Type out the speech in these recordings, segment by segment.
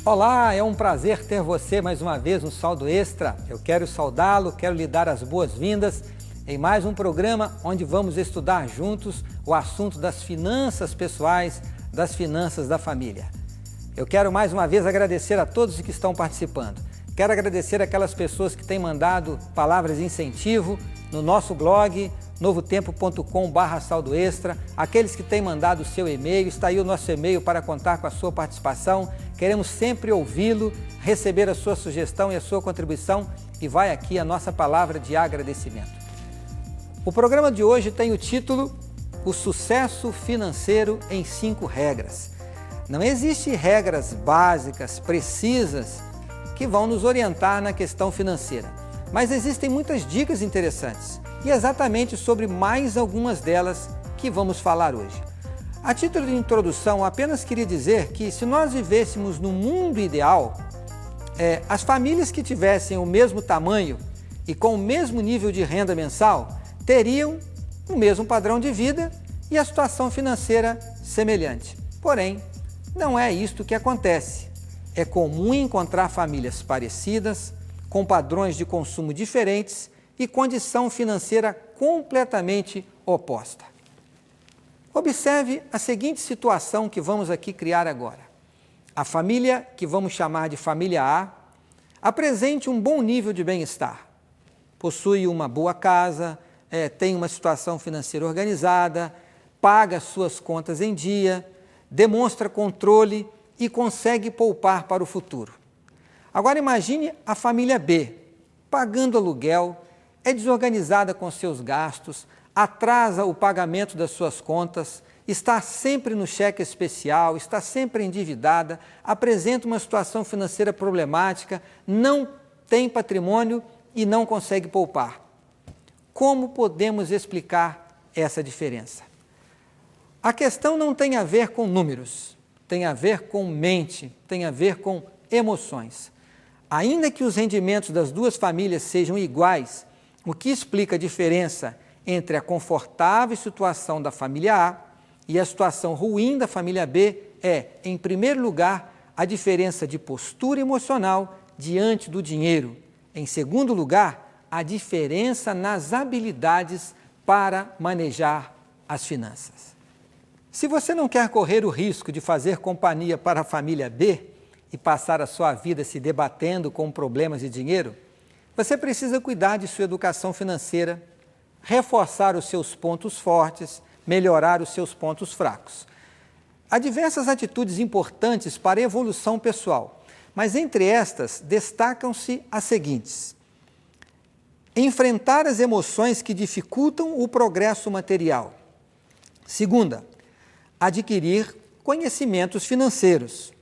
Olá, é um prazer ter você mais uma vez no Saldo Extra. Eu quero saudá-lo, quero lhe dar as boas-vindas em mais um programa onde vamos estudar juntos o assunto das finanças pessoais, das finanças da família. Eu quero mais uma vez agradecer a todos que estão participando. Quero agradecer aquelas pessoas que têm mandado palavras de incentivo no nosso blog, novotempo.com/saldoextra, aqueles que têm mandado o seu e-mail, está aí o nosso e-mail para contar com a sua participação. Queremos sempre ouvi-lo, receber a sua sugestão e a sua contribuição, e vai aqui a nossa palavra de agradecimento. O programa de hoje tem o título O Sucesso Financeiro em 5 Regras. Não existem regras básicas, precisas, que vão nos orientar na questão financeira, mas existem muitas dicas interessantes, e é exatamente sobre mais algumas delas que vamos falar hoje. A título de introdução, apenas queria dizer que se nós vivêssemos no mundo ideal, as famílias que tivessem o mesmo tamanho e com o mesmo nível de renda mensal teriam o mesmo padrão de vida e a situação financeira semelhante. Porém, não é isto que acontece. É comum encontrar famílias parecidas, com padrões de consumo diferentes e condição financeira completamente oposta. Observe a seguinte situação que vamos aqui criar agora. A família, que vamos chamar de família A, apresente um bom nível de bem-estar. Possui uma boa casa, tem uma situação financeira organizada, paga suas contas em dia, demonstra controle e consegue poupar para o futuro. Agora imagine a família B, pagando aluguel, é desorganizada com seus gastos, atrasa o pagamento das suas contas, está sempre no cheque especial, está sempre endividada, apresenta uma situação financeira problemática, não tem patrimônio e não consegue poupar. Como podemos explicar essa diferença? A questão não tem a ver com números, tem a ver com mente, tem a ver com emoções. Ainda que os rendimentos das duas famílias sejam iguais, o que explica a diferença entre a confortável situação da família A e a situação ruim da família B é, em primeiro lugar, a diferença de postura emocional diante do dinheiro. Em segundo lugar, a diferença nas habilidades para manejar as finanças. Se você não quer correr o risco de fazer companhia para a família B e passar a sua vida se debatendo com problemas de dinheiro, você precisa cuidar de sua educação financeira, reforçar os seus pontos fortes, melhorar os seus pontos fracos. Há diversas atitudes importantes para a evolução pessoal, mas entre estas destacam-se as seguintes: enfrentar as emoções que dificultam o progresso material. Segunda, adquirir conhecimentos financeiros.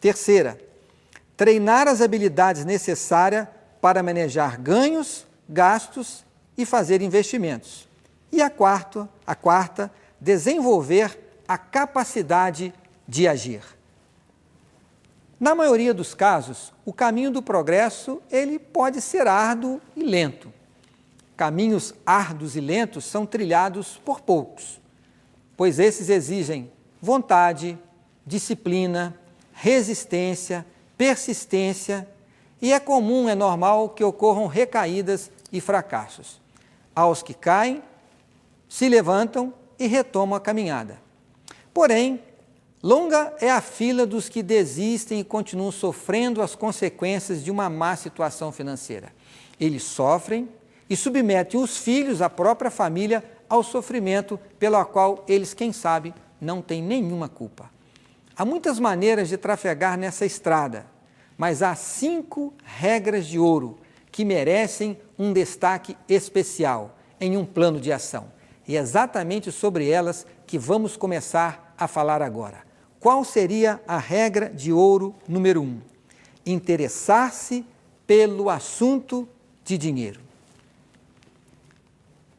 Terceira, treinar as habilidades necessárias para manejar ganhos, gastos e fazer investimentos. E a quarta, desenvolver a capacidade de agir. Na maioria dos casos, o caminho do progresso ele pode ser árduo e lento. Caminhos árduos e lentos são trilhados por poucos, pois esses exigem vontade, disciplina, resistência, persistência, e é comum, é normal que ocorram recaídas e fracassos. Aos que caem, se levantam e retomam a caminhada. Porém, longa é a fila dos que desistem e continuam sofrendo as consequências de uma má situação financeira. Eles sofrem e submetem os filhos, a própria família, ao sofrimento pelo qual eles, quem sabe, não têm nenhuma culpa. Há muitas maneiras de trafegar nessa estrada, mas há 5 regras de ouro que merecem um destaque especial em um plano de ação. E é exatamente sobre elas que vamos começar a falar agora. Qual seria a regra de ouro número 1? Interessar-se pelo assunto de dinheiro.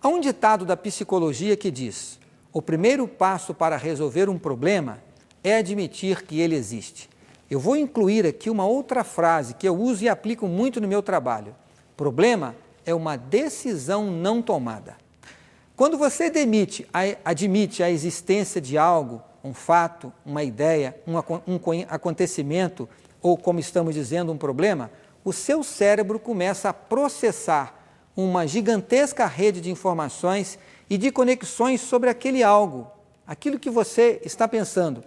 Há um ditado da psicologia que diz: o primeiro passo para resolver um problema é admitir que ele existe. Eu vou incluir aqui uma outra frase que eu uso e aplico muito no meu trabalho. Problema é uma decisão não tomada. Quando você admite a existência de algo, um fato, uma ideia, um acontecimento ou como estamos dizendo, um problema, o seu cérebro começa a processar uma gigantesca rede de informações e de conexões sobre aquele algo, aquilo que você está pensando.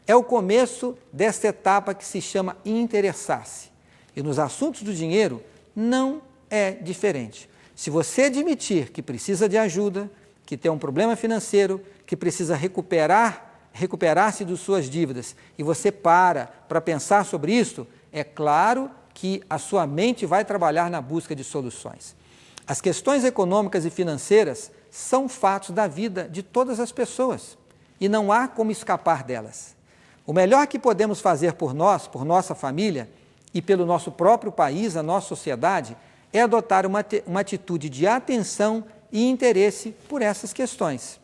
É o começo desta etapa que se chama interessar-se. E nos assuntos do dinheiro não é diferente. Se você admitir que precisa de ajuda, que tem um problema financeiro, que precisa recuperar-se de suas dívidas, e você para pensar sobre isso, é claro que a sua mente vai trabalhar na busca de soluções. As questões econômicas e financeiras são fatos da vida de todas as pessoas e não há como escapar delas. O melhor que podemos fazer por nós, por nossa família e pelo nosso próprio país, a nossa sociedade, é adotar uma atitude de atenção e interesse por essas questões.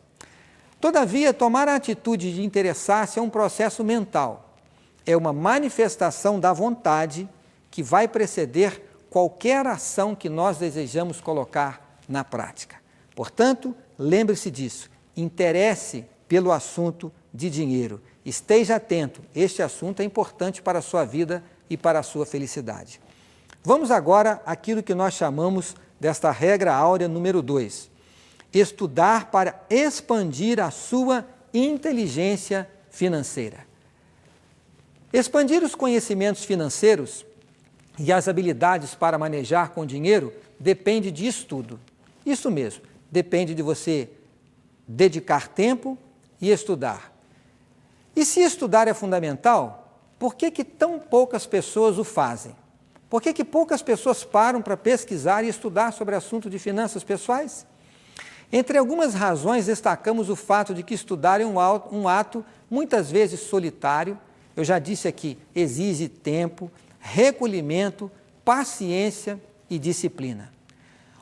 Todavia, tomar a atitude de interessar-se é um processo mental, é uma manifestação da vontade que vai preceder qualquer ação que nós desejamos colocar na prática. Portanto, lembre-se disso, interesse pelo assunto de dinheiro. Esteja atento, este assunto é importante para a sua vida e para a sua felicidade. Vamos agora àquilo que nós chamamos desta regra áurea número 2. Estudar para expandir a sua inteligência financeira. Expandir os conhecimentos financeiros e as habilidades para manejar com dinheiro depende de estudo. Isso mesmo, depende de você dedicar tempo e estudar. E se estudar é fundamental, por que tão poucas pessoas o fazem? Por que poucas pessoas param para pesquisar e estudar sobre assuntos de finanças pessoais? Entre algumas razões, destacamos o fato de que estudar é um ato muitas vezes solitário. Eu já disse aqui, exige tempo, recolhimento, paciência e disciplina.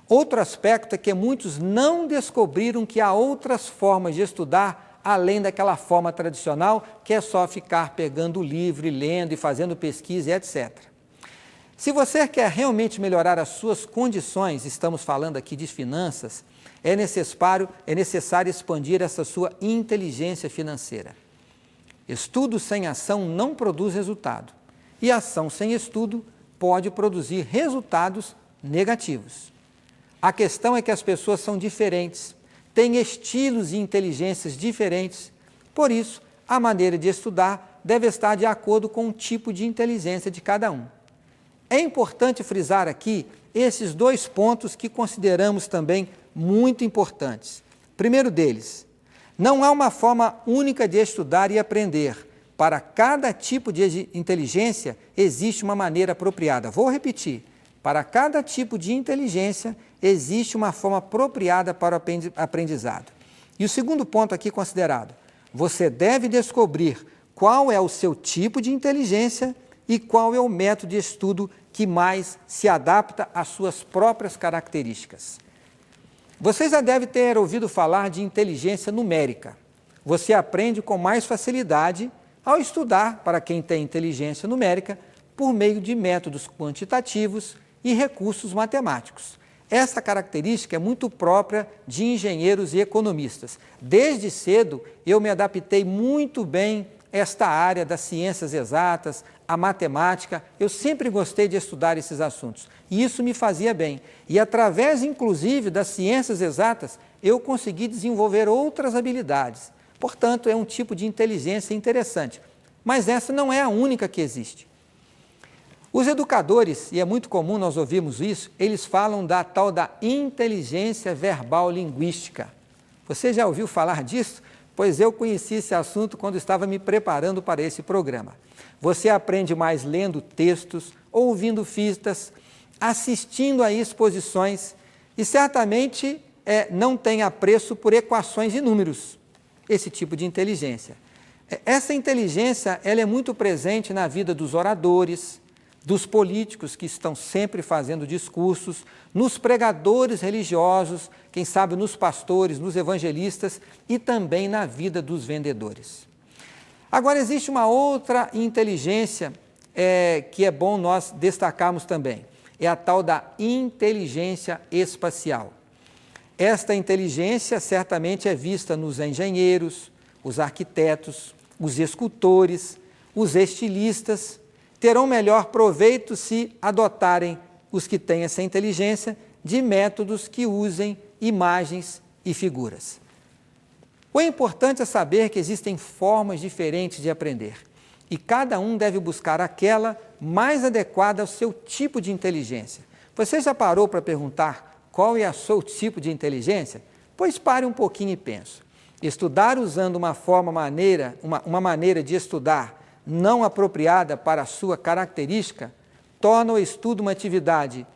Outro aspecto é que muitos não descobriram que há outras formas de estudar além daquela forma tradicional, que é só ficar pegando o livro, lendo e fazendo pesquisa, etc. Se você quer realmente melhorar as suas condições, estamos falando aqui de finanças, é necessário expandir essa sua inteligência financeira. Estudo sem ação não produz resultado, e ação sem estudo pode produzir resultados negativos. A questão é que as pessoas são diferentes, têm estilos e inteligências diferentes, por isso, a maneira de estudar deve estar de acordo com o tipo de inteligência de cada um. É importante frisar aqui esses 2 pontos que consideramos também muito importantes. Primeiro deles, não há uma forma única de estudar e aprender. Para cada tipo de inteligência, existe uma maneira apropriada. Vou repetir. Para cada tipo de inteligência, existe uma forma apropriada para o aprendizado. E o segundo ponto aqui considerado, você deve descobrir qual é o seu tipo de inteligência e qual é o método de estudo que mais se adapta às suas próprias características. Você já deve ter ouvido falar de inteligência numérica. Você aprende com mais facilidade ao estudar, para quem tem inteligência numérica, por meio de métodos quantitativos e recursos matemáticos. Essa característica é muito própria de engenheiros e economistas. Desde cedo, eu me adaptei muito bem a esta área das ciências exatas, a matemática. Eu sempre gostei de estudar esses assuntos e isso me fazia bem. E através, inclusive, das ciências exatas, eu consegui desenvolver outras habilidades. Portanto, é um tipo de inteligência interessante. Mas essa não é a única que existe. Os educadores, e é muito comum nós ouvirmos isso, eles falam da tal da inteligência verbal linguística. Você já ouviu falar disso? Pois eu conheci esse assunto quando estava me preparando para esse programa. Você aprende mais lendo textos, ouvindo fitas, assistindo a exposições e certamente não tem apreço por equações e números, esse tipo de inteligência. Essa inteligência ela é muito presente na vida dos oradores, dos políticos que estão sempre fazendo discursos, nos pregadores religiosos, quem sabe nos pastores, nos evangelistas e também na vida dos vendedores. Agora, existe uma outra inteligência que é bom nós destacarmos também, é a tal da inteligência espacial. Esta inteligência certamente é vista nos engenheiros, os arquitetos, os escultores, os estilistas, terão melhor proveito se adotarem, os que têm essa inteligência, de métodos que usem imagens e figuras. O importante é saber que existem formas diferentes de aprender e cada um deve buscar aquela mais adequada ao seu tipo de inteligência. Você já parou para perguntar qual é o seu tipo de inteligência? Pois pare um pouquinho e pense. Estudar usando uma maneira de estudar não apropriada para a sua característica torna o estudo uma atividade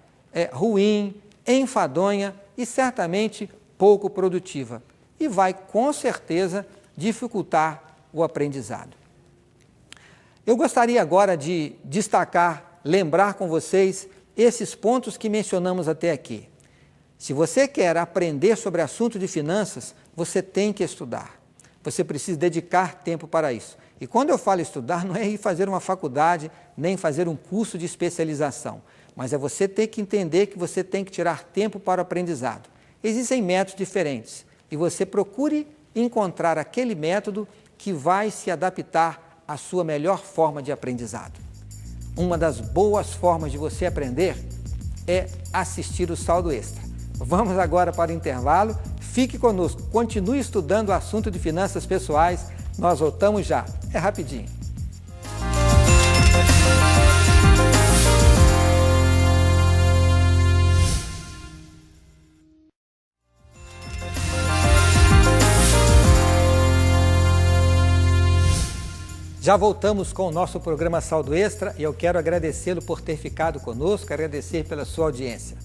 ruim, enfadonha e certamente pouco produtiva e vai com certeza dificultar o aprendizado. Eu gostaria agora de destacar, lembrar com vocês esses pontos que mencionamos até aqui. Se você quer aprender sobre assunto de finanças, você tem que estudar. Você precisa dedicar tempo para isso. E quando eu falo estudar, não é ir fazer uma faculdade, nem fazer um curso de especialização, mas é você ter que entender que você tem que tirar tempo para o aprendizado. Existem métodos diferentes e você procure encontrar aquele método que vai se adaptar à sua melhor forma de aprendizado. Uma das boas formas de você aprender é assistir o Saldo Extra. Vamos agora para o intervalo. Fique conosco, continue estudando o assunto de finanças pessoais. Nós voltamos já, é rapidinho. Já voltamos com o nosso programa Saldo Extra e eu quero agradecê-lo por ter ficado conosco, agradecer pela sua audiência.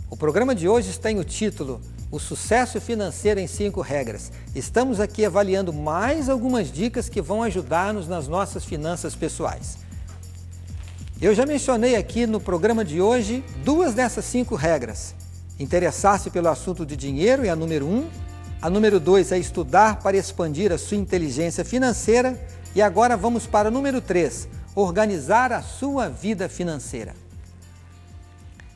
O programa de hoje tem o título O Sucesso Financeiro em 5 Regras. Estamos aqui avaliando mais algumas dicas que vão ajudar-nos nas nossas finanças pessoais. Eu já mencionei aqui no programa de hoje 2 dessas 5 regras. Interessar-se pelo assunto de dinheiro é a número 1. A número 2 é estudar para expandir a sua inteligência financeira. E agora vamos para o número 3, organizar a sua vida financeira.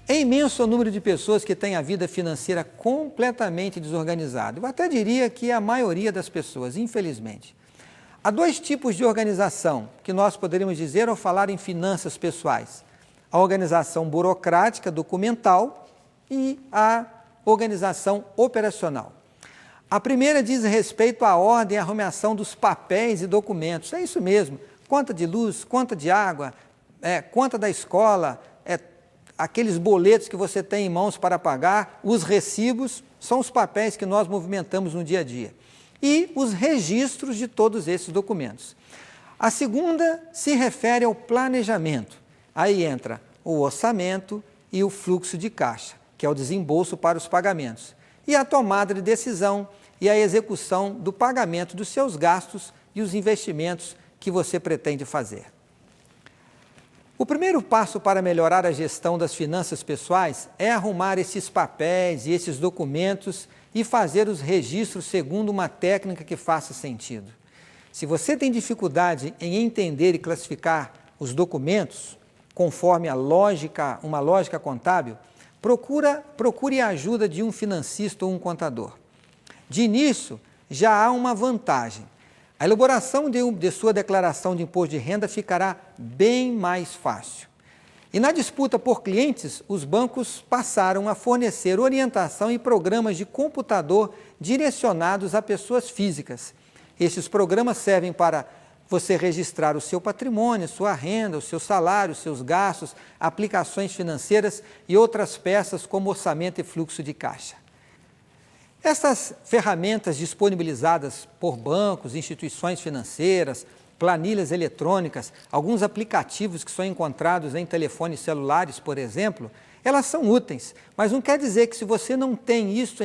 É imenso o número de pessoas que têm a vida financeira completamente desorganizada. Eu até diria que é a maioria das pessoas, infelizmente. Há 2 tipos de organização que nós poderíamos dizer ao falar em finanças pessoais. A organização burocrática, documental e a organização operacional. A primeira diz respeito à ordem e arrumação dos papéis e documentos. É isso mesmo, conta de luz, conta de água, conta da escola, aqueles boletos que você tem em mãos para pagar, os recibos, são os papéis que nós movimentamos no dia a dia. E os registros de todos esses documentos. A segunda se refere ao planejamento. Aí entra o orçamento e o fluxo de caixa, que é o desembolso para os pagamentos. E a tomada de decisão e a execução do pagamento dos seus gastos e os investimentos que você pretende fazer. O primeiro passo para melhorar a gestão das finanças pessoais é arrumar esses papéis e esses documentos e fazer os registros segundo uma técnica que faça sentido. Se você tem dificuldade em entender e classificar os documentos conforme uma lógica contábil, procure a ajuda de um financista ou um contador. De início, já há uma vantagem. A elaboração de sua declaração de imposto de renda ficará bem mais fácil. E na disputa por clientes, os bancos passaram a fornecer orientação e programas de computador direcionados a pessoas físicas. Esses programas servem para você registrar o seu patrimônio, sua renda, o seu salário, os seus gastos, aplicações financeiras e outras peças como orçamento e fluxo de caixa. Essas ferramentas disponibilizadas por bancos, instituições financeiras, planilhas eletrônicas, alguns aplicativos que são encontrados em telefones celulares, por exemplo, elas são úteis, mas não quer dizer que se você não tem isso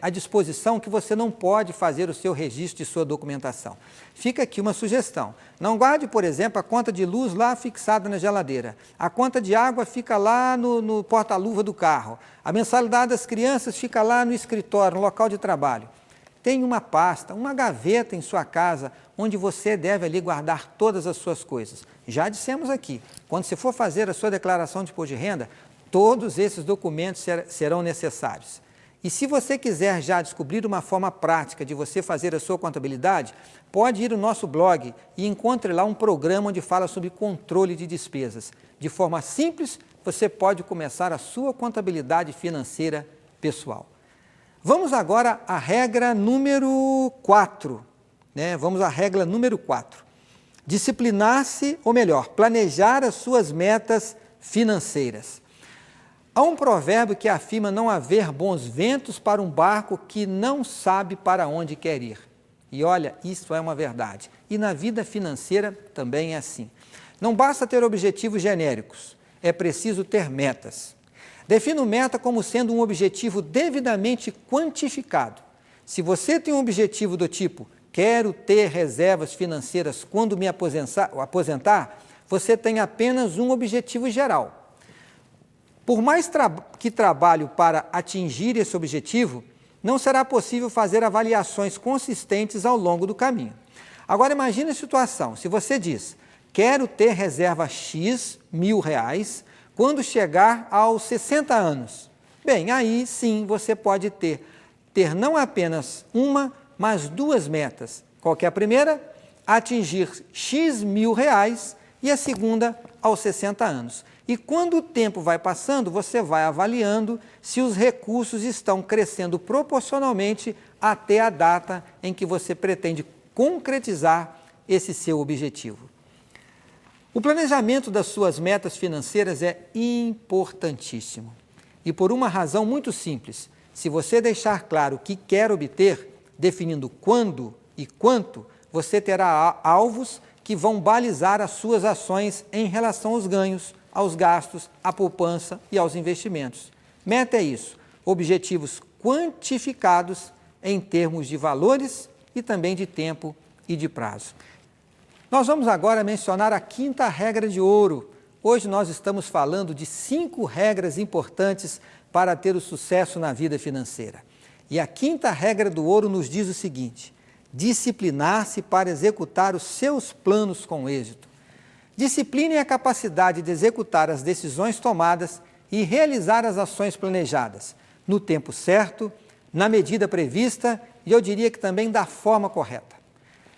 à disposição, que você não pode fazer o seu registro de sua documentação. Fica aqui uma sugestão. Não guarde, por exemplo, a conta de luz lá fixada na geladeira. A conta de água fica lá no porta-luva do carro. A mensalidade das crianças fica lá no escritório, no local de trabalho. Tem uma pasta, uma gaveta em sua casa, onde você deve ali guardar todas as suas coisas. Já dissemos aqui, quando você for fazer a sua declaração de imposto de renda, todos esses documentos serão necessários. E se você quiser já descobrir uma forma prática de você fazer a sua contabilidade, pode ir no nosso blog e encontre lá um programa onde fala sobre controle de despesas. De forma simples, você pode começar a sua contabilidade financeira pessoal. Vamos agora à regra número 4. Vamos à regra número 4. Disciplinar-se, ou melhor, planejar as suas metas financeiras. Há um provérbio que afirma não haver bons ventos para um barco que não sabe para onde quer ir. E olha, isso é uma verdade. E na vida financeira também é assim. Não basta ter objetivos genéricos, é preciso ter metas. Defina meta como sendo um objetivo devidamente quantificado. Se você tem um objetivo do tipo, quero ter reservas financeiras quando me aposentar, você tem apenas um objetivo geral. Por mais que trabalhe para atingir esse objetivo, não será possível fazer avaliações consistentes ao longo do caminho. Agora imagine a situação, se você diz, quero ter reserva X R$1.000 quando chegar aos 60 anos. Bem, aí sim você pode ter não apenas uma, mas duas metas. Qual que é a primeira? Atingir X R$1.000 e a segunda aos 60 anos. E quando o tempo vai passando, você vai avaliando se os recursos estão crescendo proporcionalmente até a data em que você pretende concretizar esse seu objetivo. O planejamento das suas metas financeiras é importantíssimo. E por uma razão muito simples, se você deixar claro o que quer obter, definindo quando e quanto, você terá alvos que vão balizar as suas ações em relação aos ganhos, aos gastos, à poupança e aos investimentos. Meta é isso, objetivos quantificados em termos de valores e também de tempo e de prazo. Nós vamos agora mencionar a quinta regra de ouro. Hoje nós estamos falando de 5 regras importantes para ter o sucesso na vida financeira. E a quinta regra do ouro nos diz o seguinte, disciplinar-se para executar os seus planos com êxito. Discipline a capacidade de executar as decisões tomadas e realizar as ações planejadas, no tempo certo, na medida prevista e eu diria que também da forma correta.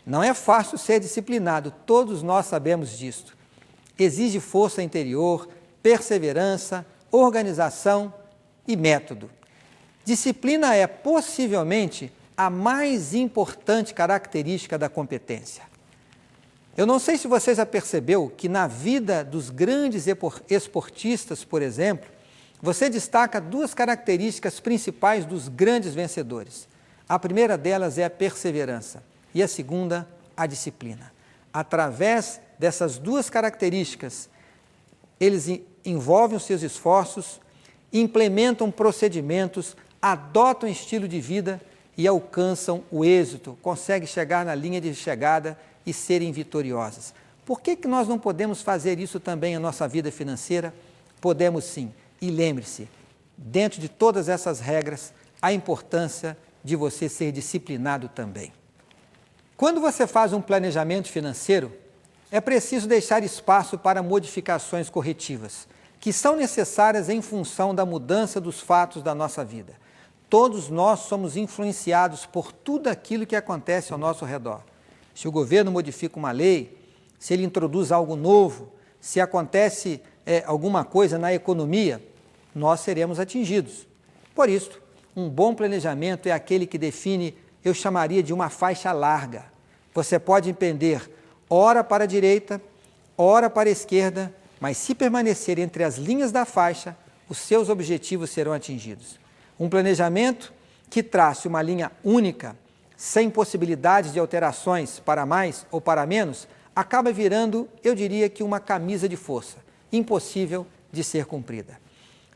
Não é fácil ser disciplinado, todos nós sabemos disso. Exige força interior, perseverança, organização e método. Disciplina é possivelmente a mais importante característica da competência. Eu não sei se você já percebeu que na vida dos grandes esportistas, por exemplo, você destaca 2 características principais dos grandes vencedores. A primeira delas é a perseverança e a segunda, a disciplina. Através dessas 2 características, eles envolvem os seus esforços, implementam procedimentos, adotam um estilo de vida e alcançam o êxito, conseguem chegar na linha de chegada e serem vitoriosas. Por que nós não podemos fazer isso também na nossa vida financeira? Podemos sim. E lembre-se, dentro de todas essas regras, a importância de você ser disciplinado também. Quando você faz um planejamento financeiro, é preciso deixar espaço para modificações corretivas, que são necessárias em função da mudança dos fatos da nossa vida. Todos nós somos influenciados por tudo aquilo que acontece ao nosso redor. Se o governo modifica uma lei, se ele introduz algo novo, se acontece alguma coisa na economia, nós seremos atingidos. Por isso, um bom planejamento é aquele que define, eu chamaria de uma faixa larga. Você pode empreender ora para a direita, ora para a esquerda, mas se permanecer entre as linhas da faixa, os seus objetivos serão atingidos. Um planejamento que trace uma linha única, sem possibilidade de alterações para mais ou para menos, acaba virando, eu diria que uma camisa de força, impossível de ser cumprida.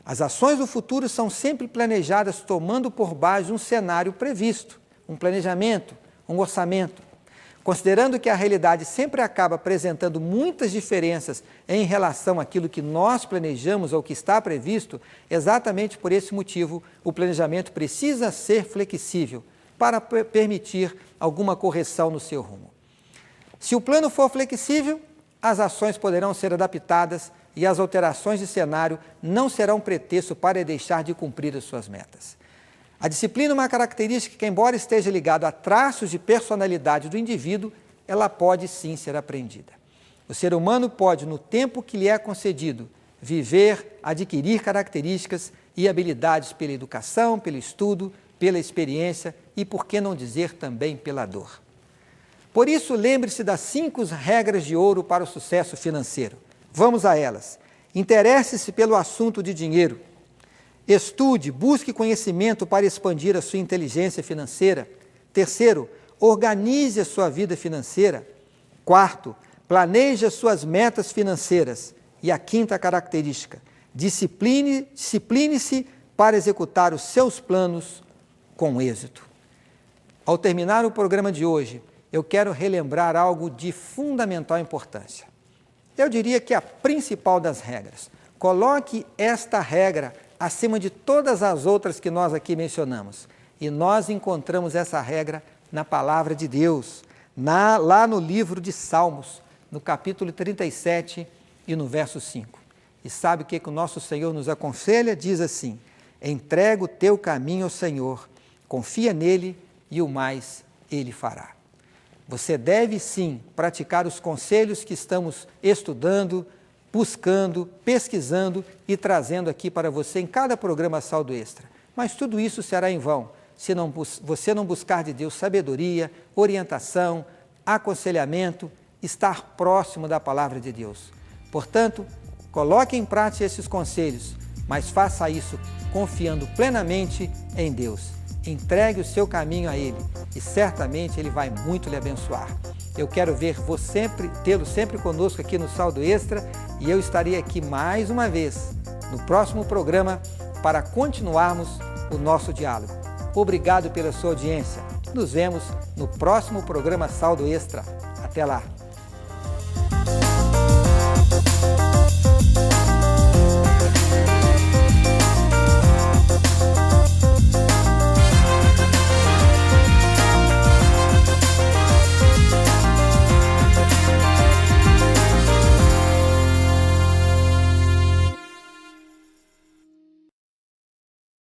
As ações do futuro são sempre planejadas tomando por base um cenário previsto, um planejamento, um orçamento. Considerando que a realidade sempre acaba apresentando muitas diferenças em relação àquilo que nós planejamos ou que está previsto, exatamente por esse motivo, o planejamento precisa ser flexível para permitir alguma correção no seu rumo. Se o plano for flexível, as ações poderão ser adaptadas e as alterações de cenário não serão pretexto para deixar de cumprir as suas metas. A disciplina é uma característica que, embora esteja ligada a traços de personalidade do indivíduo, ela pode sim ser aprendida. O ser humano pode, no tempo que lhe é concedido, viver, adquirir características e habilidades pela educação, pelo estudo, pela experiência e, por que não dizer, também pela dor. Por isso, lembre-se das 5 regras de ouro para o sucesso financeiro. Vamos a elas. Interesse-se pelo assunto de dinheiro. Estude, busque conhecimento para expandir a sua inteligência financeira. Terceiro, organize a sua vida financeira. Quarto, planeje as suas metas financeiras. E a 5ª característica, discipline-se para executar os seus planos com êxito. Ao terminar o programa de hoje, eu quero relembrar algo de fundamental importância. Eu diria que a principal das regras. Coloque esta regra acima de todas as outras que nós aqui mencionamos. E nós encontramos essa regra na Palavra de Deus, lá no livro de Salmos, no capítulo 37 e no verso 5. E sabe o que o nosso Senhor nos aconselha? Diz assim: entrega o teu caminho ao Senhor, confia nele e o mais ele fará. Você deve sim praticar os conselhos que estamos estudando, buscando, pesquisando e trazendo aqui para você em cada programa Saldo Extra. Mas tudo isso será em vão se você não buscar de Deus sabedoria, orientação, aconselhamento, estar próximo da palavra de Deus. Portanto, coloque em prática esses conselhos, mas faça isso confiando plenamente em Deus. Entregue o seu caminho a Ele e certamente Ele vai muito lhe abençoar. Eu quero ver tê-lo sempre conosco aqui no Saldo Extra e eu estarei aqui mais uma vez no próximo programa para continuarmos o nosso diálogo. Obrigado pela sua audiência. Nos vemos no próximo programa Saldo Extra. Até lá!